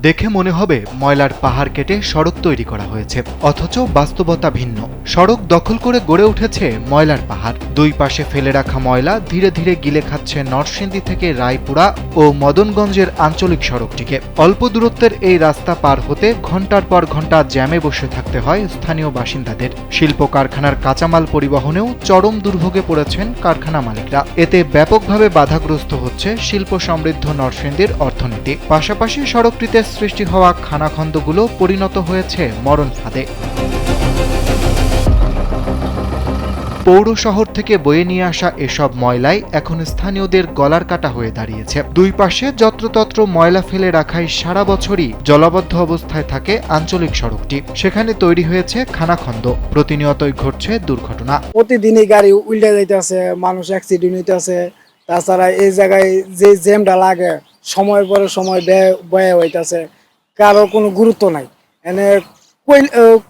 দেখে মনে হবে ময়লার পাহাড় কেটে সড়ক তৈরি করা হয়েছে, অথচ বাস্তবতা ভিন্ন। সড়ক দখল করে গড়ে উঠেছে ময়লার পাহাড়। দুই পাশে ফেলে রাখা ময়লা ধীরে ধীরে গিলে খাচ্ছে নরসিংদী থেকে রায়পুরা ও মদনগঞ্জের আঞ্চলিক সড়কটিকে। অল্প দূরত্বের এই রাস্তা পার হতে ঘণ্টার পর ঘণ্টা জ্যামে বসে থাকতে হয় স্থানীয় বাসিন্দাদের। শিল্প কারখানার কাঁচামাল পরিবহনেও চরম দুর্ভোগে পড়েছেন কারখানা মালিকরা। এতে ব্যাপকভাবে বাধাগ্রস্ত হচ্ছে শিল্প সমৃদ্ধ নরসিংদীর অর্থনীতি। পাশাপাশি সড়কটিতে সৃষ্টি হওয়া খানাখন্দগুলো পরিণত হয়েছে মরণ ফাঁদে। পৌর শহর থেকে বয়ে নিয়ে আসা এসব ময়লাই এখন স্থানীয়দের গলার কাটা হয়ে দাঁড়িয়েছে। দুই পাশে যত্রতত্র ময়লা ফেলে রাখায় সারা বছরই জলাবদ্ধ অবস্থায় থাকে আঞ্চলিক সড়কটি। সেখানে তৈরি হয়েছে খানাখন্দ, প্রতিনিয়তই ঘটছে দুর্ঘটনা। প্রতিদিনই গাড়ি উল্টে যাইতেছে, মানুষ অ্যাক্সিডেন্ট হইতেছে। তাছাড়া এই জায়গায় যে জ্যামটা লাগে সময় পরে সময় ব্যয় হইতেছে, কারো কোনো গুরুত্ব নাই। এনে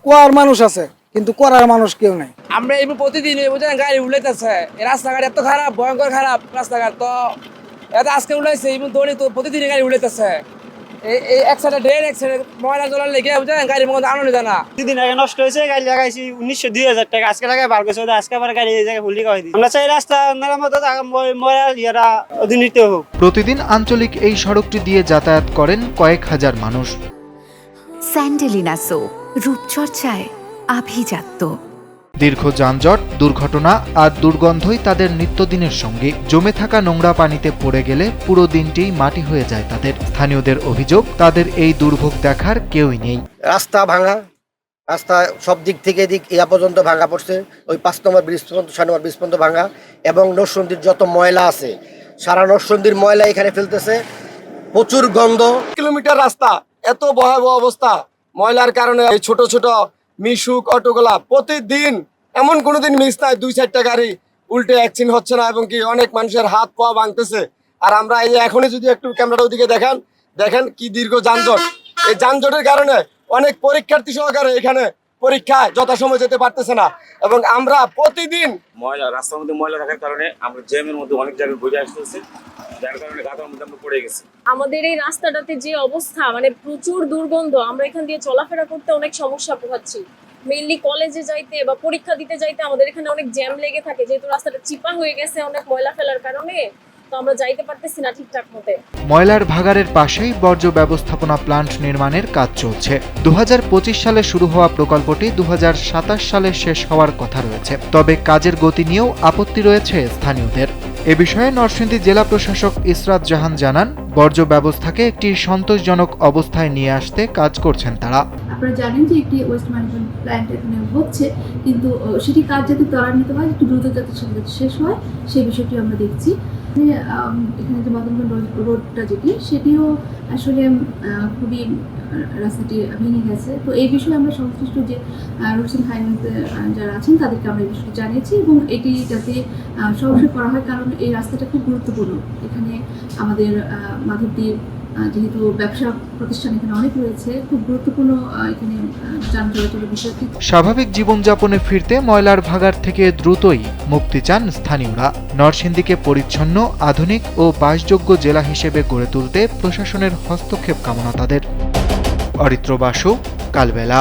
কোয়ার মানুষ আছে কিন্তু করার মানুষ কেউ নাই। আমরা এই প্রতিদিন গাড়ি উল্লাইতেছে, রাস্তাঘাট এত খারাপ, ভয়ঙ্কর খারাপ রাস্তাঘাট। তো এত আজকে উল্লাইছে এই দৌড়ি তো প্রতিদিনই গাড়ি উল্লাইতেছে। এই এক সাইডে ড্রেন, এক সাইডে ময়লা জলার লেগে গাড়ির মধ্যে আনন্দ জানা। দিন আগে নষ্ট হয়েছে, গাড়ি লাগাইছি 1900-2000 টাকা, আজকে লাগাই বার করছে, আজকে আবার গাড়ি এই জায়গায় ভুলি খাওয়াই দিই। আমরা চাই রাস্তা মেরামত ময়লা ইয়েরা অধীনিত হোক। প্রতিদিন আঞ্চলিক এই সড়কটি দিয়ে যাতায়াত করেন কয়েক হাজার মানুষ। স্যান্ডেলিনা সো, রূপচর্চায় আভিজাত্য। দীর্ঘ যানজট, দুর্ঘটনা আর দুর্গন্ধই তাদের নিত্যদিনের সঙ্গে। জমে থাকা নোংরা পানিতে পড়ে গেলে পুরো দিনটি মাটি হয়ে যায় তাদের। স্থানীয়দের অভিযোগ, তাদের এই দুর্ভোগ দেখার কেউই নেই। রাস্তা ভাঙা, রাস্তা সব দিক থেকে দিক ইয়া পর্যন্ত ভাঙা পড়ছে। ওই 5 নম্বর ব্রিজ পর্যন্ত, 6 নম্বর ব্রিজ পর্যন্ত ভাঙা। এবং নরসিংদীর যত ময়লা আছে, সারা নরসিংদীর ময়লা এখানে ফেলতেছে, প্রচুর গন্ধ। কিলোমিটার রাস্তা, এত ভয়াবহ অবস্থা ময়লার কারণে। এই ছোট ছোট মিশুক অটোগুলা প্রতিদিন, এমন কোনোদিন মিস নাই 2-4টা গাড়ি উল্টে অ্যাক্সিডেন্ট হচ্ছে না, এবং কি অনেক মানুষের হাত পা ভাঙতেছে। আর আমরা এই যে এখনই যদি একটু ক্যামেরাটা ওদিকে দেখেন কি দীর্ঘ যানজট। এই যানজটের কারণে অনেক পরীক্ষার্থী সহকারে এখানে পরীক্ষায় যথাসময় যেতে পারতেছে না। এবং আমরা প্রতিদিন ময়লা রাস্তার মধ্যে ময়লা রাখার কারণে আমরা জ্যামের মধ্যে অনেক জায়গায় ঘুরে আসতেছি, যার কারণে গাতার মধ্যে আমরা পড়ে গেছি। আমাদের এই রাস্তাটাতে যে অবস্থা, মানে প্রচুর দুর্গন্ধ। আমরা এখান দিয়ে চলাফেরা করতে অনেক সমস্যা পোহাচ্ছি। মেইনলি কলেজে যাইতে বা পরীক্ষা দিতে যাইতে আমাদের এখানে অনেক জ্যাম লেগে থাকে, যেহেতু রাস্তাটা চিপা হয়ে গেছে অনেক ময়লা ফেলার কারণে। তো আমরা যাইতে পারতেছি না ঠিকঠাক মতে। ময়লার ভাগাড়ের পাশেই বর্জ্য ব্যবস্থাপনা প্লান্ট নির্মাণের কাজ চলছে। 2025 সালে শুরু হওয়া প্রকল্পটি 2027 সালে শেষ হওয়ার কথা রয়েছে। তবে কাজের গতি নিয়েও আপত্তি রয়েছে স্থানীয়দের। এ বিষয়ে নরসিংদী জেলা প্রশাসক ইসরাত জাহান জানান, বর্জ্য ব্যবস্থাকে একটি সন্তোষজনক অবস্থায় নিয়ে আসতে কাজ করছেন তারা। আপনারা জানেন যে একটি ওয়েস্ট ম্যানেজমেন্ট প্ল্যান্ট এখানে হচ্ছে, কিন্তু সেটি কাজ যাতে ত্বরান্বিত হয়, একটু দ্রুত যাতে শেষ হয়, সেই বিষয়টি আমরা দেখছি। এখানে যে মদনগঞ্জ রোডটা সেটিও আসলে খুবই রাস্তাটি ভেঙে গেছে। তো এই বিষয়ে আমরা সংশ্লিষ্ট যে রোডস অ্যান্ড হাইওয়েতে যারা আছেন তাদেরকে আমরা এই বিষয়টি জানিয়েছি, এবং এটি যাতে সহজে করা হয়, কারণ এই রাস্তাটা খুব গুরুত্বপূর্ণ। এখানে আমাদের মাধবদীপ যেহেতু ব্যবসা প্রতিষ্ঠান এখানে অনেক রয়েছে, খুব গুরুত্বপূর্ণ এখানে যান চলাচলের বিষয়টি। স্বাভাবিক জীবনযাপনে ফিরতে ময়লার ভাগাড় থেকে দ্রুতই মুক্তি চান স্থানীয়রা। নরসিংদীকে পরিচ্ছন্ন, আধুনিক ও বাসযোগ্য জেলা হিসেবে গড়ে তুলতে প্রশাসনের হস্তক্ষেপ কামনা তাদের। অরিত্র বাসু, কালবেলা।